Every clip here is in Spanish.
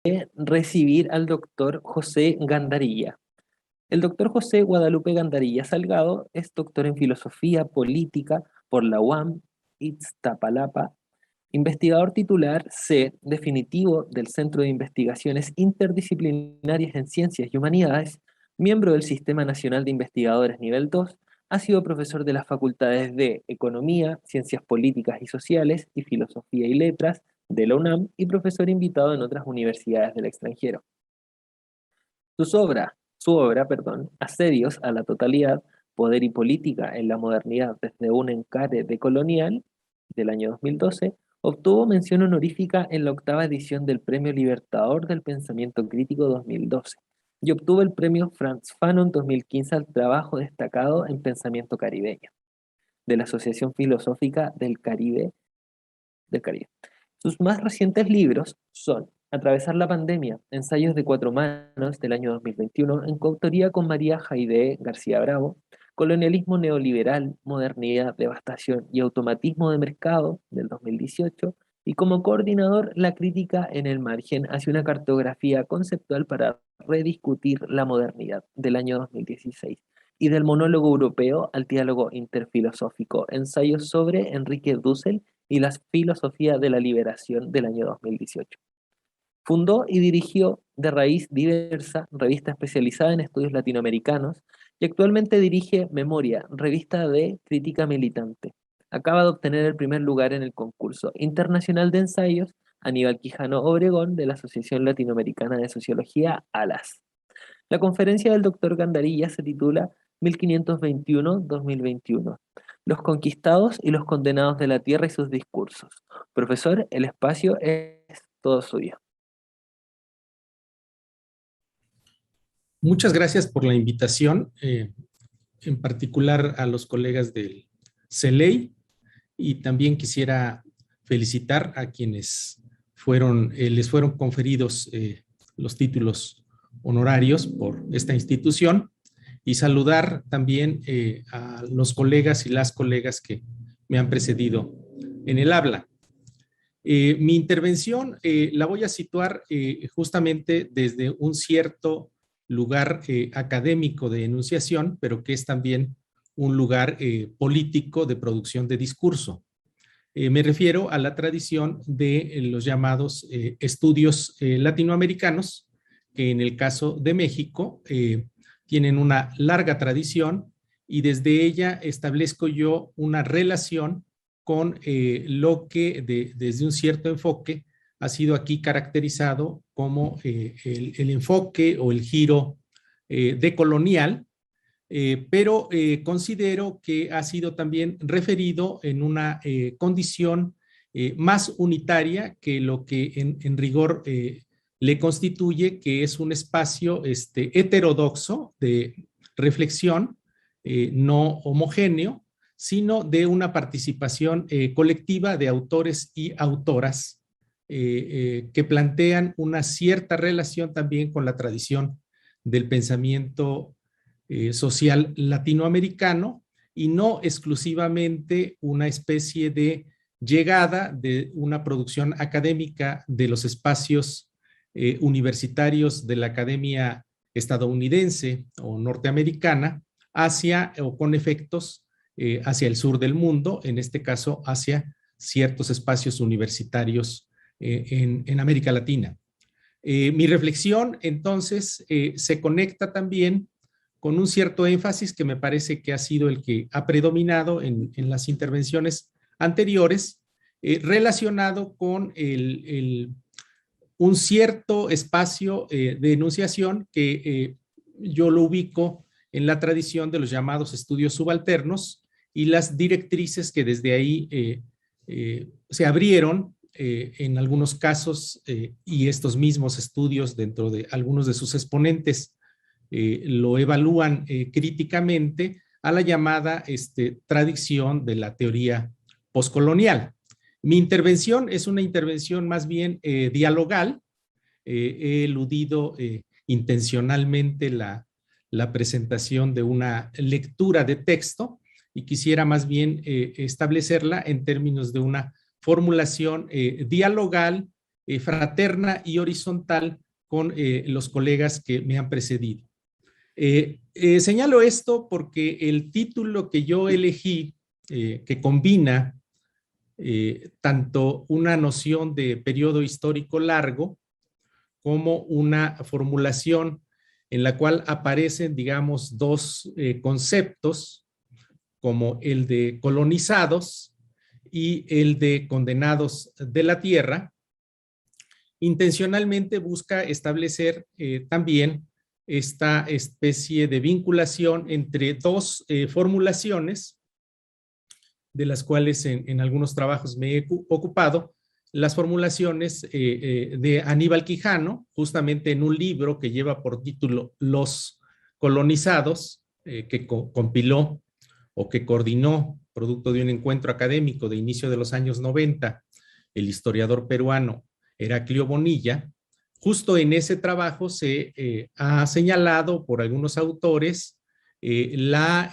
recibir al doctor José Gandarilla. El doctor José Guadalupe Gandarilla Salgado es doctor en filosofía política por la UAM Iztapalapa, investigador titular C definitivo del Centro de Investigaciones Interdisciplinarias en Ciencias y Humanidades, miembro del Sistema Nacional de Investigadores Nivel 2, ha sido profesor de las facultades de Economía, Ciencias Políticas y Sociales y Filosofía y Letras de la UNAM y profesor invitado en otras universidades del extranjero. Su obra, Asedios a la totalidad, poder y política en la modernidad desde un encare decolonial, del año 2012, obtuvo mención honorífica en la octava edición del Premio Libertador del Pensamiento Crítico 2012 y obtuvo el Premio Franz Fanon 2015 al trabajo destacado en pensamiento caribeño, de la Asociación Filosófica del Caribe. Sus más recientes libros son Atravesar la pandemia, ensayos de cuatro manos del año 2021, en coautoría con María Jaide García Bravo, Colonialismo neoliberal, modernidad, devastación y automatismo de mercado del 2018, y como coordinador La crítica en el margen hacia una cartografía conceptual para rediscutir la modernidad del año 2016, y del monólogo europeo al diálogo interfilosófico, ensayos sobre Enrique Dussel y la filosofía de la liberación del año 2018. Fundó y dirigió De Raíz Diversa, revista especializada en estudios latinoamericanos, y actualmente dirige Memoria, revista de crítica militante. Acaba de obtener el primer lugar en el concurso internacional de ensayos Aníbal Quijano Obregón de la Asociación Latinoamericana de Sociología, ALAS. La conferencia del doctor Gandarilla se titula 1521-2021. Los conquistados y los condenados de la tierra y sus discursos. Profesor, el espacio es todo suyo. Muchas gracias por la invitación, en particular a los colegas del CELEI, y también quisiera felicitar a quienes les fueron conferidos los títulos honorarios por esta institución, y saludar también a los colegas y las colegas que me han precedido en el habla. Mi intervención la voy a situar justamente desde un cierto lugar académico de enunciación, pero que es también un lugar político de producción de discurso. Me refiero a la tradición de los llamados estudios latinoamericanos, que en el caso de México tienen una larga tradición, y desde ella establezco yo una relación con lo que desde un cierto enfoque ha sido aquí caracterizado como el enfoque o el giro decolonial, pero considero que ha sido también referido en una condición más unitaria que lo que en rigor le constituye, que es un espacio heterodoxo de reflexión, no homogéneo, sino de una participación colectiva de autores y autoras que plantean una cierta relación también con la tradición del pensamiento social latinoamericano, y no exclusivamente una especie de llegada de una producción académica de los espacios universitarios de la academia estadounidense o norteamericana hacia o con efectos hacia el sur del mundo, en este caso hacia ciertos espacios universitarios en América Latina. Mi reflexión entonces se conecta también con un cierto énfasis que me parece que ha sido el que ha predominado en las intervenciones anteriores, relacionado con un cierto espacio de enunciación que yo lo ubico en la tradición de los llamados estudios subalternos y las directrices que desde ahí se abrieron en algunos casos, y estos mismos estudios dentro de algunos de sus exponentes lo evalúan críticamente a la llamada tradición de la teoría postcolonial. Mi intervención es una intervención más bien dialogal. He eludido intencionalmente la presentación de una lectura de texto, y quisiera más bien establecerla en términos de una formulación dialogal fraterna y horizontal con los colegas que me han precedido. Señalo esto porque el título que yo elegí, que combina tanto una noción de periodo histórico largo como una formulación en la cual aparecen, digamos, dos conceptos, como el de colonizados y el de condenados de la tierra, intencionalmente busca establecer también esta especie de vinculación entre dos formulaciones, de las cuales en algunos trabajos me he ocupado, las formulaciones de Aníbal Quijano, justamente en un libro que lleva por título Los colonizados, que compiló o que coordinó, producto de un encuentro académico de inicio de los años 90, el historiador peruano Heraclio Bonilla. Justo en ese trabajo se ha señalado por algunos autores la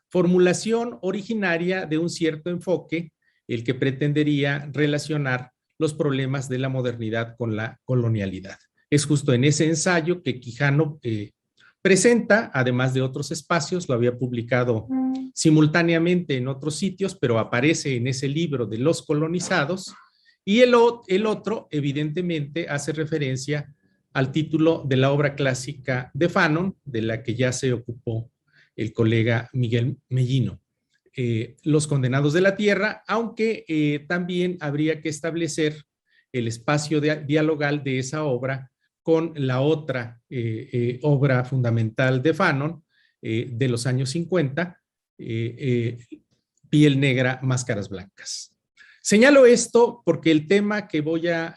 formulación originaria de un cierto enfoque, el que pretendería relacionar los problemas de la modernidad con la colonialidad. Es justo en ese ensayo que Quijano presenta, además de otros espacios, lo había publicado simultáneamente en otros sitios, pero aparece en ese libro de Los colonizados, y el otro, evidentemente, hace referencia al título de la obra clásica de Fanon, de la que ya se ocupó el colega Miguel Mellino. Los condenados de la tierra, aunque también habría que establecer el espacio dialogal de esa obra con la otra obra fundamental de Fanon de los años 50, Piel Negra, Máscaras Blancas. Señalo esto porque el tema que voy a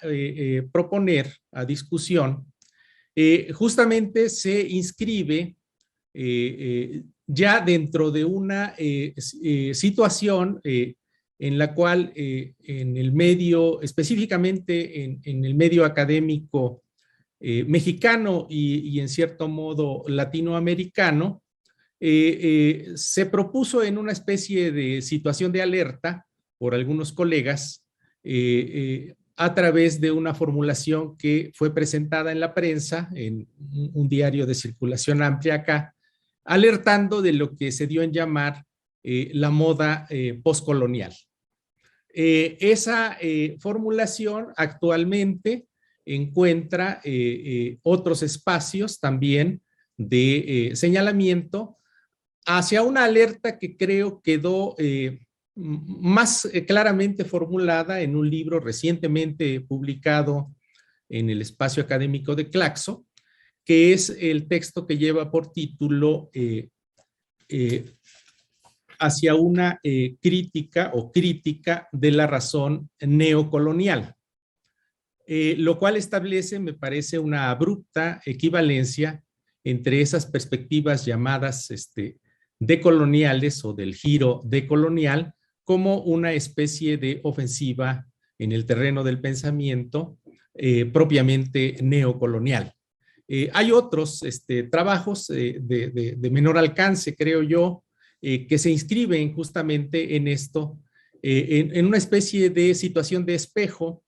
proponer a discusión justamente se inscribe ya dentro de una situación en la cual en el medio, específicamente en el medio académico mexicano y en cierto modo latinoamericano, se propuso en una especie de situación de alerta por algunos colegas a través de una formulación que fue presentada en la prensa, en un diario de circulación amplia acá, alertando de lo que se dio en llamar la moda postcolonial. Esa formulación actualmente encuentra otros espacios también de señalamiento hacia una alerta que creo quedó más claramente formulada en un libro recientemente publicado en el espacio académico de Claxo, que es el texto que lleva por título hacia una crítica o crítica de la razón neocolonial, lo cual establece, me parece, una abrupta equivalencia entre esas perspectivas llamadas decoloniales o del giro decolonial como una especie de ofensiva en el terreno del pensamiento propiamente neocolonial. Hay otros trabajos de menor alcance, creo yo, que se inscriben justamente en esto, en una especie de situación de espejo.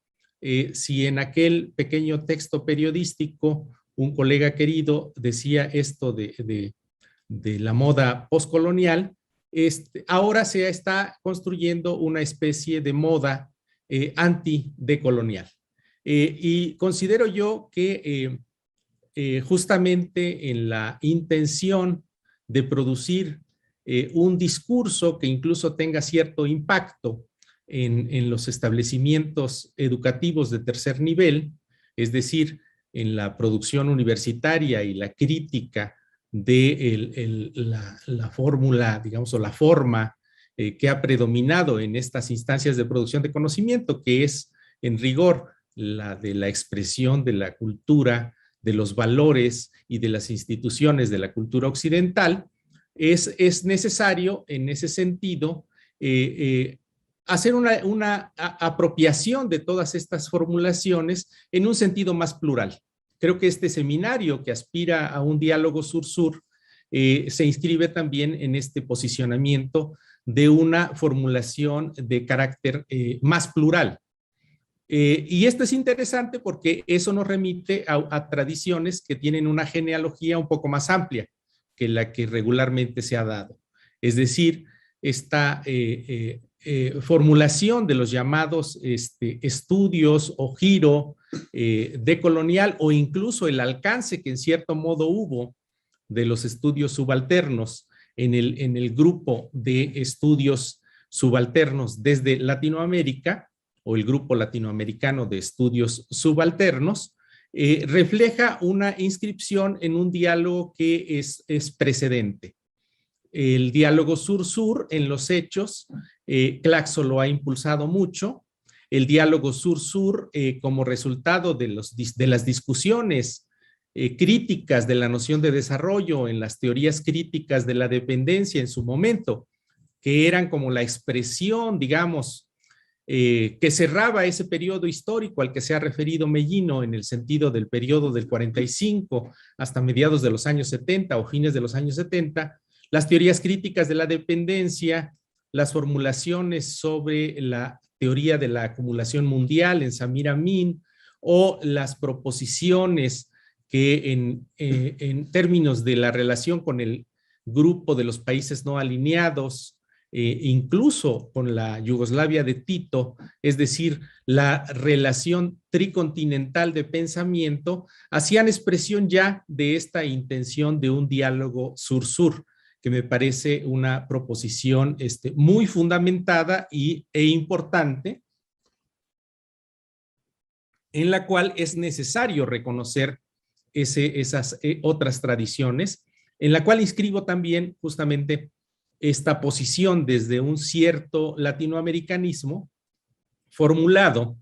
Si en aquel pequeño texto periodístico un colega querido decía esto de la moda postcolonial, ahora se está construyendo una especie de moda antidecolonial. Y considero yo que justamente en la intención de producir un discurso que incluso tenga cierto impacto en los establecimientos educativos de tercer nivel, es decir, en la producción universitaria y la crítica de la fórmula, digamos, o la forma que ha predominado en estas instancias de producción de conocimiento, que es en rigor la de la expresión de la cultura, de los valores y de las instituciones de la cultura occidental, es necesario en ese sentido hacer una apropiación de todas estas formulaciones en un sentido más plural. Creo que este seminario que aspira a un diálogo sur-sur se inscribe también en este posicionamiento de una formulación de carácter más plural. Y esto es interesante porque eso nos remite a tradiciones que tienen una genealogía un poco más amplia que la que regularmente se ha dado. Es decir, esta formulación de los llamados estudios o giro decolonial, o incluso el alcance que en cierto modo hubo de los estudios subalternos en el grupo de estudios subalternos desde Latinoamérica, o el Grupo Latinoamericano de Estudios Subalternos, refleja una inscripción en un diálogo que es precedente. El diálogo sur-sur en los hechos, Claxo lo ha impulsado mucho. El diálogo sur-sur, como resultado de las discusiones críticas de la noción de desarrollo en las teorías críticas de la dependencia en su momento, que eran como la expresión, digamos, que cerraba ese periodo histórico al que se ha referido Mellino, en el sentido del periodo del 45 hasta mediados de los años 70 o fines de los años 70, las teorías críticas de la dependencia, las formulaciones sobre la teoría de la acumulación mundial en Samir Amin, o las proposiciones que en términos de la relación con el grupo de los países no alineados, incluso con la Yugoslavia de Tito, es decir, la relación tricontinental de pensamiento, hacían expresión ya de esta intención de un diálogo sur-sur, que me parece una proposición muy fundamentada e importante, en la cual es necesario reconocer esas otras tradiciones, en la cual inscribo también justamente esta posición desde un cierto latinoamericanismo formulado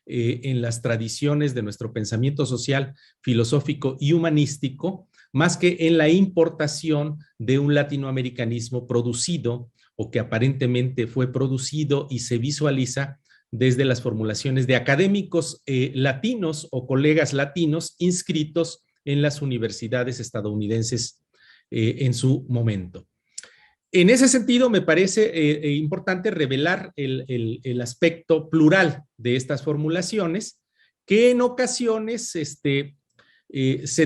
en las tradiciones de nuestro pensamiento social, filosófico y humanístico, más que en la importación de un latinoamericanismo producido, o que aparentemente fue producido y se visualiza desde las formulaciones de académicos latinos o colegas latinos inscritos en las universidades estadounidenses en su momento. En ese sentido, me parece importante revelar el aspecto plural de estas formulaciones, que en ocasiones se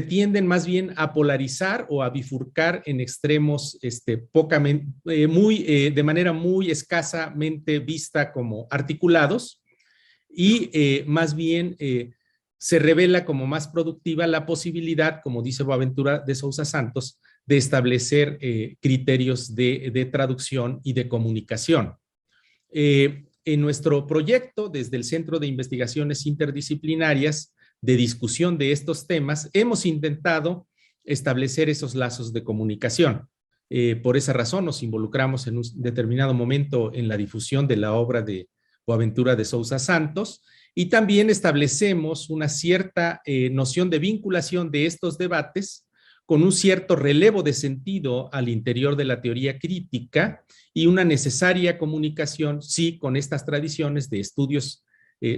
tienden más bien a polarizar o a bifurcar en extremos de manera muy escasamente vista como articulados, y más bien se revela como más productiva la posibilidad, como dice Boaventura de Sousa Santos, de establecer criterios de traducción y de comunicación. En nuestro proyecto, desde el Centro de Investigaciones Interdisciplinarias de discusión de estos temas, hemos intentado establecer esos lazos de comunicación. Por esa razón nos involucramos en un determinado momento en la difusión de la obra de Boaventura de Sousa Santos, y también establecemos una cierta noción de vinculación de estos debates con un cierto relevo de sentido al interior de la teoría crítica y una necesaria comunicación, sí, con estas tradiciones de estudios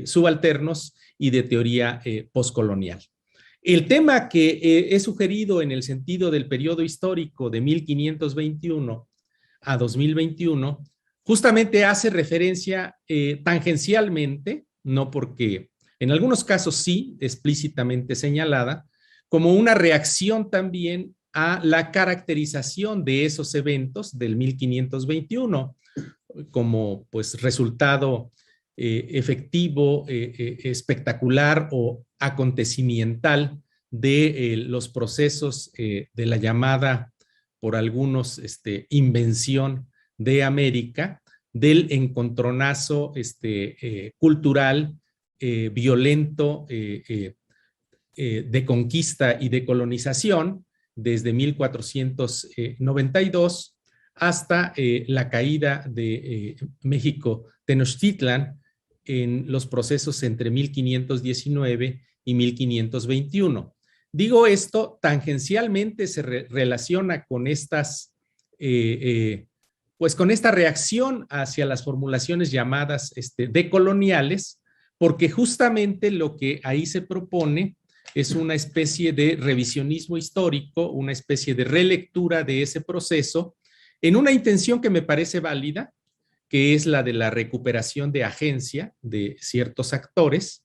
subalternos y de teoría postcolonial. El tema que he sugerido en el sentido del periodo histórico de 1521 a 2021 justamente hace referencia tangencialmente, no porque en algunos casos sí, explícitamente señalada, como una reacción también a la caracterización de esos eventos del 1521 como pues resultado efectivo, espectacular o acontecimiental de los procesos de la llamada por algunos invención de América, del encontronazo cultural violento de conquista y de colonización desde 1492 hasta la caída de México Tenochtitlan en los procesos entre 1519 y 1521. Digo esto, tangencialmente se relaciona con estas, pues con esta reacción hacia las formulaciones llamadas decoloniales, porque justamente lo que ahí se propone es una especie de revisionismo histórico, una especie de relectura de ese proceso, en una intención que me parece válida, que es la de la recuperación de agencia de ciertos actores,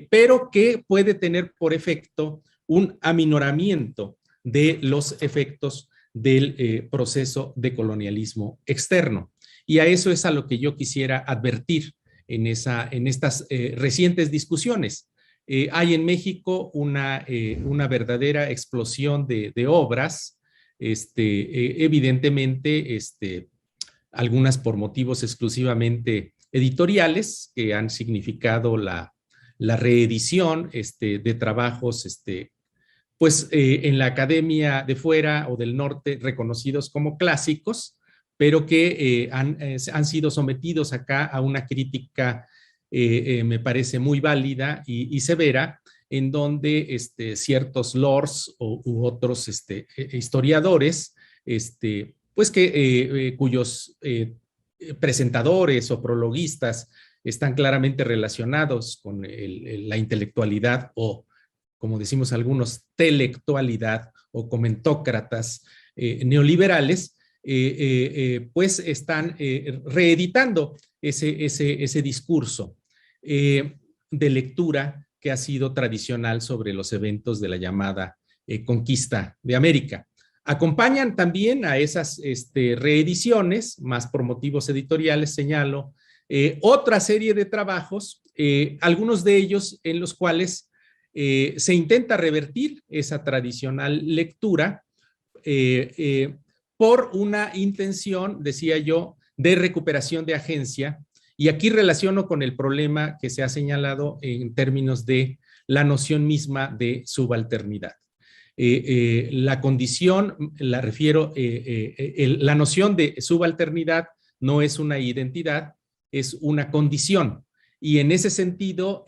pero que puede tener por efecto un aminoramiento de los efectos del proceso de colonialismo externo. Y a eso es a lo que yo quisiera advertir en estas recientes discusiones. Hay en México una verdadera explosión de obras, evidentemente, algunas por motivos exclusivamente editoriales, que han significado la reedición de trabajos pues en la academia de fuera o del norte reconocidos como clásicos, pero que han sido sometidos acá a una crítica, me parece muy válida y severa, en donde ciertos lords u otros historiadores, pues que cuyos presentadores o prologuistas están claramente relacionados con la intelectualidad o, como decimos algunos, telectualidad o comentócratas neoliberales, pues están reeditando ese discurso de lectura que ha sido tradicional sobre los eventos de la llamada conquista de América. Acompañan también a esas reediciones, más por motivos editoriales, señalo, otra serie de trabajos, algunos de ellos en los cuales se intenta revertir esa tradicional lectura por una intención, decía yo, de recuperación de agencia. Y aquí relaciono con el problema que se ha señalado en términos de la noción misma de subalternidad. La condición, la refiero, la noción de subalternidad no es una identidad, es una condición. Y en ese sentido,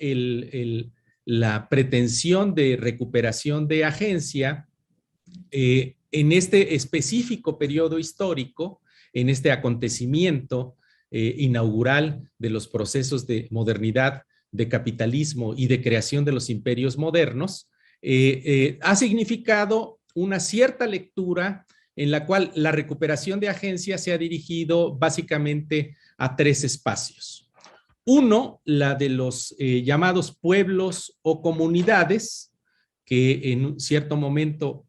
la pretensión de recuperación de agencia en este específico periodo histórico, en este acontecimiento inaugural de los procesos de modernidad, de capitalismo y de creación de los imperios modernos, ha significado una cierta lectura en la cual la recuperación de agencia se ha dirigido básicamente a tres espacios. Uno, la de los llamados pueblos o comunidades, que en un cierto momento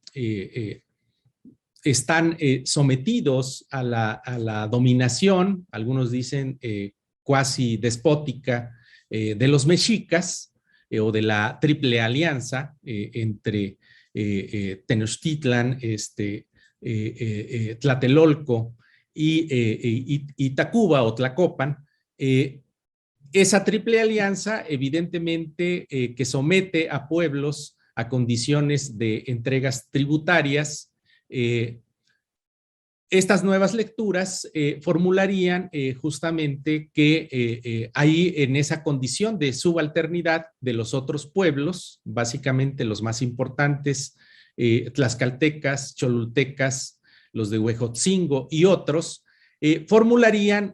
están sometidos a la dominación, algunos dicen cuasi despótica, de los mexicas o de la triple alianza entre Tenochtitlan, Tlatelolco y Tacuba o Tlacopan. Esa triple alianza, evidentemente, que somete a pueblos a condiciones de entregas tributarias. Estas nuevas lecturas formularían justamente que ahí en esa condición de subalternidad de los otros pueblos, básicamente los más importantes, tlaxcaltecas, cholultecas, los de Huejotzingo y otros, formularían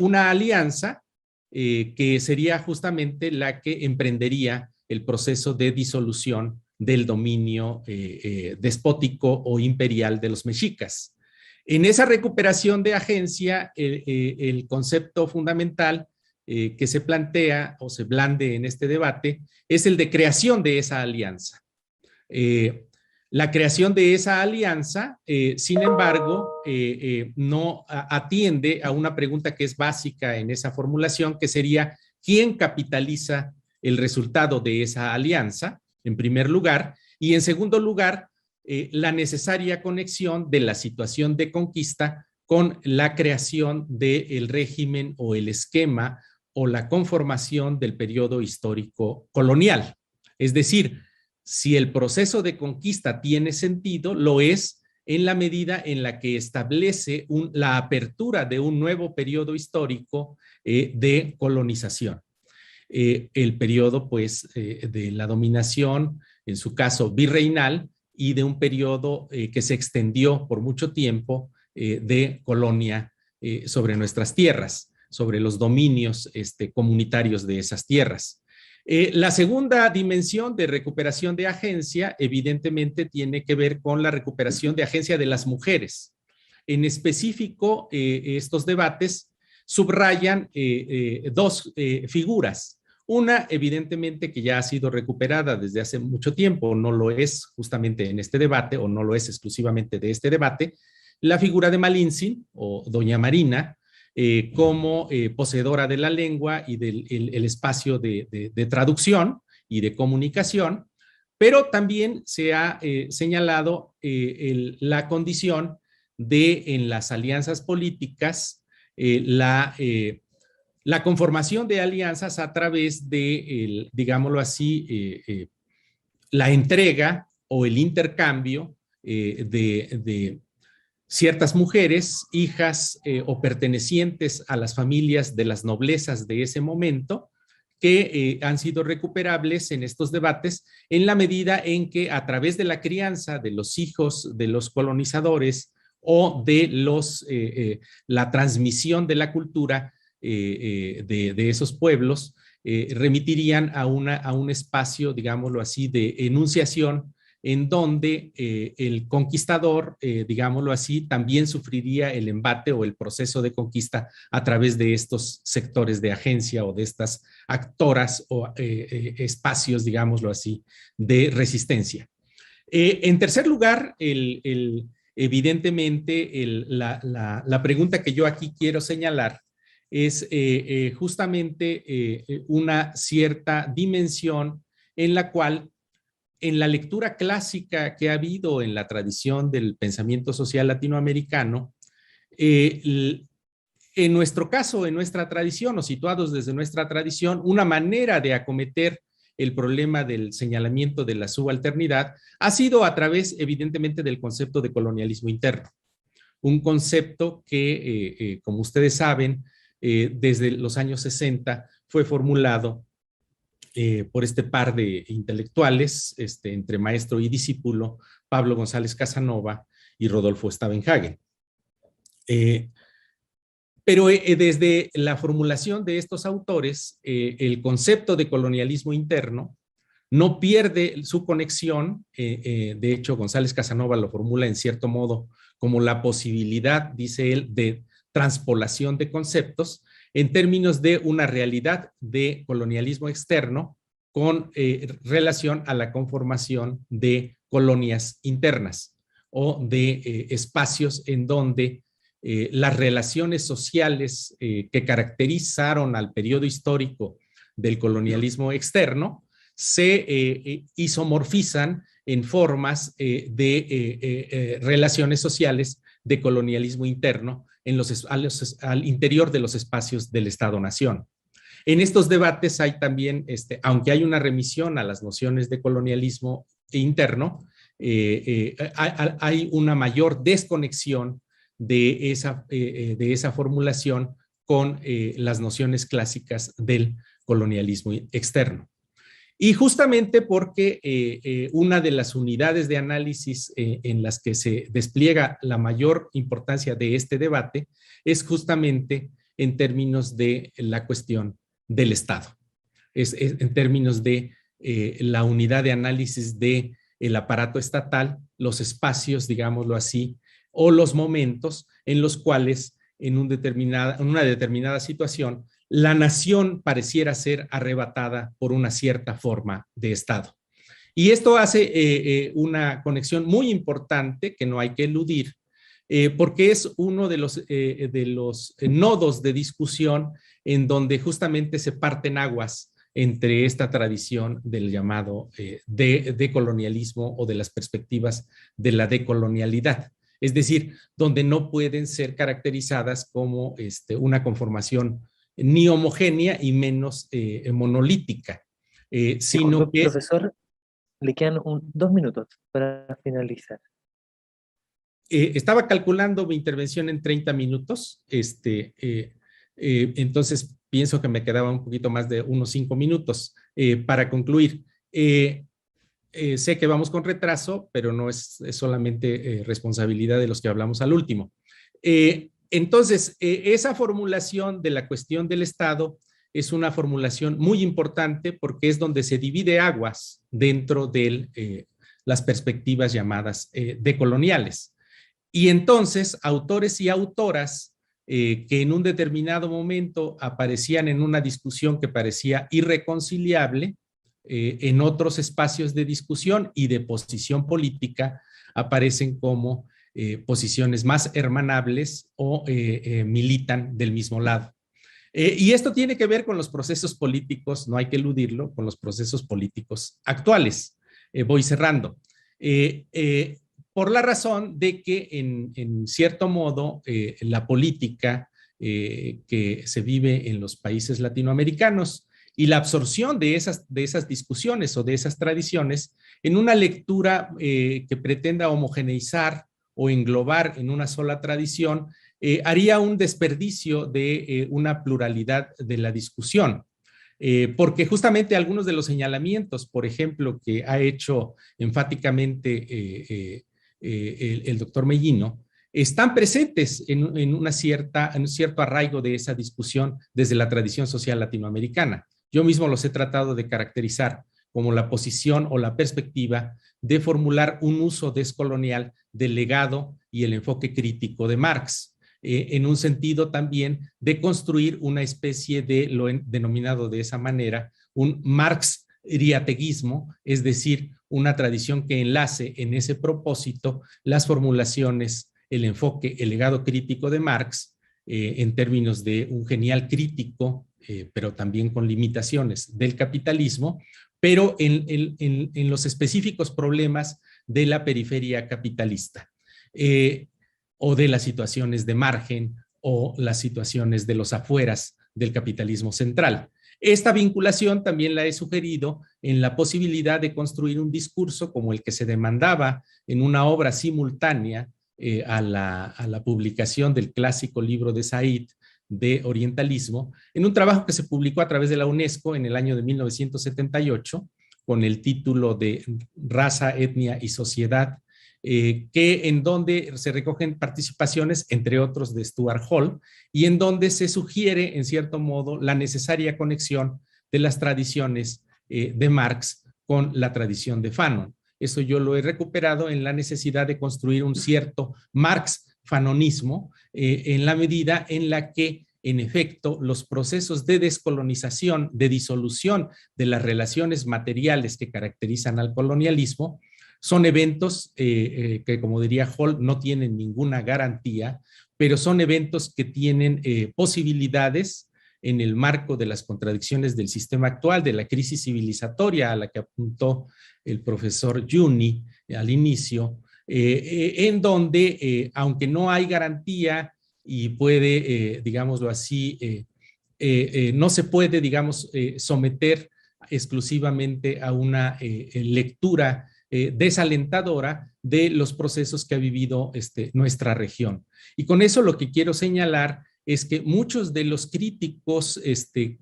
una alianza que sería justamente la que emprendería el proceso de disolución del dominio despótico o imperial de los mexicas. En esa recuperación de agencia, el concepto fundamental que se plantea o se blande en este debate es el de creación de esa alianza. La creación de esa alianza, sin embargo, no atiende a una pregunta que es básica en esa formulación, que sería ¿quién capitaliza el resultado de esa alianza? En primer lugar, y en segundo lugar, la necesaria conexión de la situación de conquista con la creación del régimen o el esquema o la conformación del periodo histórico colonial. Es decir, si el proceso de conquista tiene sentido, lo es en la medida en la que establece la apertura de un nuevo periodo histórico de colonización. El periodo, pues, de la dominación, en su caso virreinal, y de un periodo que se extendió por mucho tiempo de colonia sobre nuestras tierras, sobre los dominios comunitarios de esas tierras. La segunda dimensión de recuperación de agencia, evidentemente, tiene que ver con la recuperación de agencia de las mujeres. En específico, estos debates subrayan dos figuras. Una, evidentemente, que ya ha sido recuperada desde hace mucho tiempo, no lo es justamente en este debate, o no lo es exclusivamente de este debate, la figura de Malintzin, o doña Marina, como poseedora de la lengua y del el espacio de traducción y de comunicación, pero también se ha señalado la condición de en las alianzas políticas la conformación de alianzas a través de, digámoslo así, la entrega o el intercambio de ciertas mujeres, hijas o pertenecientes a las familias de las noblezas de ese momento, que han sido recuperables en estos debates en la medida en que a través de la crianza de los hijos de los colonizadores o de la transmisión de la cultura de esos pueblos, remitirían a un espacio, digámoslo así, de enunciación en donde el conquistador, digámoslo así, también sufriría el embate o el proceso de conquista a través de estos sectores de agencia o de estas actoras o espacios, digámoslo así, de resistencia. En tercer lugar, evidentemente, la pregunta que yo aquí quiero señalar es justamente una cierta dimensión en la cual en la lectura clásica que ha habido en la tradición del pensamiento social latinoamericano, en nuestro caso, en nuestra tradición o situados desde nuestra tradición, una manera de acometer el problema del señalamiento de la subalternidad ha sido a través, evidentemente, del concepto de colonialismo interno. Un concepto que, como ustedes saben, desde los años 60 fue formulado por este par de intelectuales, entre maestro y discípulo, Pablo González Casanova y Rodolfo Stavenhagen. Pero desde la formulación de estos autores, el concepto de colonialismo interno no pierde su conexión. De hecho, González Casanova lo formula en cierto modo como la posibilidad, dice él, de transpolación de conceptos en términos de una realidad de colonialismo externo con relación a la conformación de colonias internas o de espacios en donde las relaciones sociales que caracterizaron al periodo histórico del colonialismo externo se isomorfizan en formas de relaciones sociales de colonialismo interno al interior de los espacios del Estado-Nación. En estos debates hay también, aunque hay una remisión a las nociones de colonialismo interno, hay una mayor desconexión de esa formulación con las nociones clásicas del colonialismo externo. Y justamente porque una de las unidades de análisis en las que se despliega la mayor importancia de este debate es justamente en términos de la cuestión del Estado. Es en términos de la unidad de análisis del aparato estatal, los espacios, digámoslo así, o los momentos en los cuales en una determinada situación la nación pareciera ser arrebatada por una cierta forma de Estado. Y esto hace una conexión muy importante que no hay que eludir, porque es uno de los nodos de discusión en donde justamente se parten aguas entre esta tradición del llamado decolonialismo o de las perspectivas de la decolonialidad. Es decir, donde no pueden ser caracterizadas como una conformación ni homogénea y menos monolítica, sino que... Profesor, le quedan 2 minutos para finalizar. Estaba calculando mi intervención en 30 minutos, entonces pienso que me quedaba un poquito más de unos 5 minutos para concluir. Sé que vamos con retraso, pero no es solamente responsabilidad de los que hablamos al último. Entonces, esa formulación de la cuestión del Estado es una formulación muy importante porque es donde se divide aguas dentro de las perspectivas llamadas decoloniales. Y entonces, autores y autoras que en un determinado momento aparecían en una discusión que parecía irreconciliable, en otros espacios de discusión y de posición política aparecen como posiciones más hermanables o militan del mismo lado. Y esto tiene que ver con los procesos políticos, no hay que eludirlo, con los procesos políticos actuales. Voy cerrando. Por la razón de que en cierto modo la política que se vive en los países latinoamericanos y la absorción de esas discusiones o de esas tradiciones en una lectura que pretenda homogeneizar o englobar en una sola tradición, haría un desperdicio de una pluralidad de la discusión. Porque justamente algunos de los señalamientos, por ejemplo, que ha hecho enfáticamente el doctor Mellino, están presentes en un cierto arraigo de esa discusión desde la tradición social latinoamericana. Yo mismo los he tratado de caracterizar como la posición o la perspectiva de formular un uso descolonial del legado y el enfoque crítico de Marx, en un sentido también de construir una especie de lo denominado de esa manera, un marx-riateguismo, es decir, una tradición que enlace en ese propósito las formulaciones, el enfoque, el legado crítico de Marx, en términos de un genial crítico, pero también con limitaciones del capitalismo, pero en los específicos problemas de la periferia capitalista. O de las situaciones de margen o las situaciones de los afueras del capitalismo central. Esta vinculación también la he sugerido en la posibilidad de construir un discurso como el que se demandaba en una obra simultánea a la publicación del clásico libro de Said de orientalismo, en un trabajo que se publicó a través de la UNESCO en el año de 1978 con el título de Raza, Etnia y Sociedad, que en donde se recogen participaciones, entre otros, de Stuart Hall, y en donde se sugiere, en cierto modo, la necesaria conexión de las tradiciones de Marx con la tradición de Fanon. Eso yo lo he recuperado en la necesidad de construir un cierto Marx-fanonismo en la medida en la que, en efecto, los procesos de descolonización, de disolución de las relaciones materiales que caracterizan al colonialismo, son eventos que, como diría Hall, no tienen ninguna garantía, pero son eventos que tienen posibilidades en el marco de las contradicciones del sistema actual, de la crisis civilizatoria a la que apuntó el profesor Juni al inicio, en donde, aunque no hay garantía y puede, digámoslo así, no se puede, digamos, someter exclusivamente a una lectura desalentadora de los procesos que ha vivido nuestra región. Y con eso lo que quiero señalar es que muchos de los críticos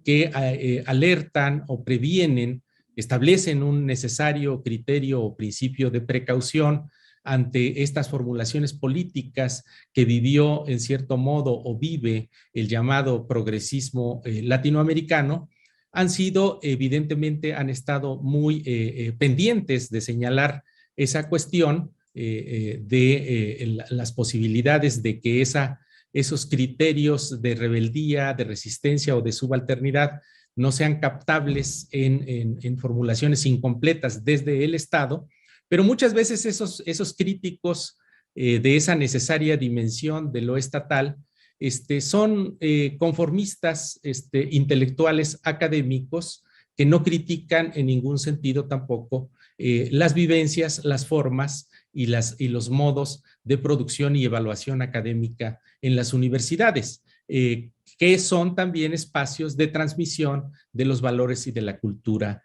que alertan o previenen, establecen un necesario criterio o principio de precaución ante estas formulaciones políticas que vivió en cierto modo o vive el llamado progresismo latinoamericano, han sido, evidentemente, han estado muy pendientes de señalar esa cuestión de las posibilidades de que esos criterios de rebeldía, de resistencia o de subalternidad no sean captables en formulaciones incompletas desde el Estado, pero muchas veces esos críticos de esa necesaria dimensión de lo estatal son conformistas intelectuales académicos que no critican en ningún sentido tampoco las vivencias, las formas y los modos de producción y evaluación académica en las universidades, que son también espacios de transmisión de los valores y de la cultura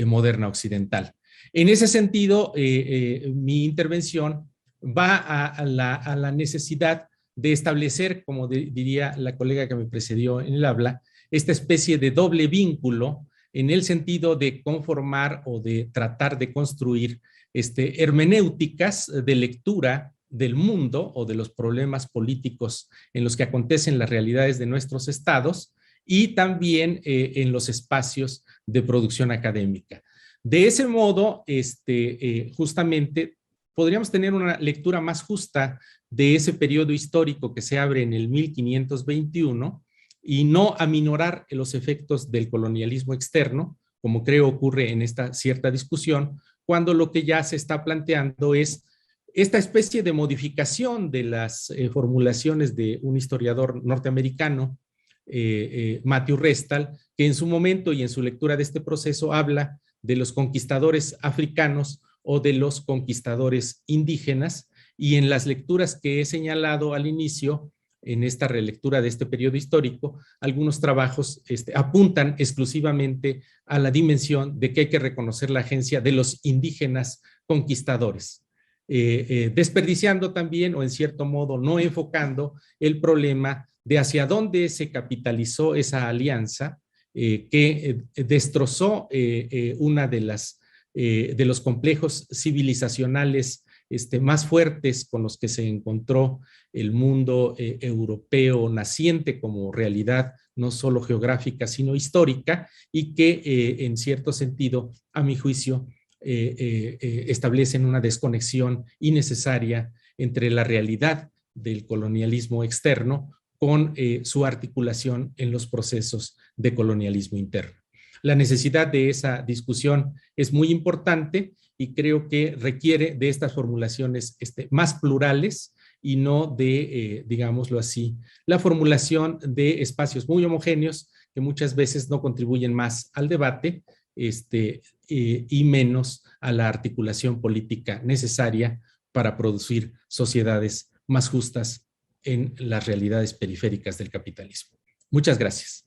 moderna occidental. En ese sentido, mi intervención va a la necesidad de establecer, como diría la colega que me precedió en el habla, esta especie de doble vínculo en el sentido de conformar o de tratar de construir hermenéuticas de lectura del mundo o de los problemas políticos en los que acontecen las realidades de nuestros estados y también en los espacios de producción académica. De ese modo, justamente podríamos tener una lectura más justa de ese periodo histórico que se abre en el 1521 y no aminorar los efectos del colonialismo externo, como creo ocurre en esta cierta discusión, cuando lo que ya se está planteando es esta especie de modificación de las formulaciones de un historiador norteamericano, Matthew Restal, que en su momento y en su lectura de este proceso habla de los conquistadores africanos o de los conquistadores indígenas, y en las lecturas que he señalado al inicio, en esta relectura de este periodo histórico, algunos trabajos apuntan exclusivamente a la dimensión de que hay que reconocer la agencia de los indígenas conquistadores, desperdiciando también, o en cierto modo no enfocando, el problema de hacia dónde se capitalizó esa alianza que destrozó una de los complejos civilizacionales más fuertes con los que se encontró el mundo europeo naciente como realidad no solo geográfica, sino histórica, y que en cierto sentido, a mi juicio, establecen una desconexión innecesaria entre la realidad del colonialismo externo con su articulación en los procesos de colonialismo interno. La necesidad de esa discusión es muy importante y creo que requiere de estas formulaciones más plurales y no de, digámoslo así, la formulación de espacios muy homogéneos que muchas veces no contribuyen más al debate y menos a la articulación política necesaria para producir sociedades más justas en las realidades periféricas del capitalismo. Muchas gracias.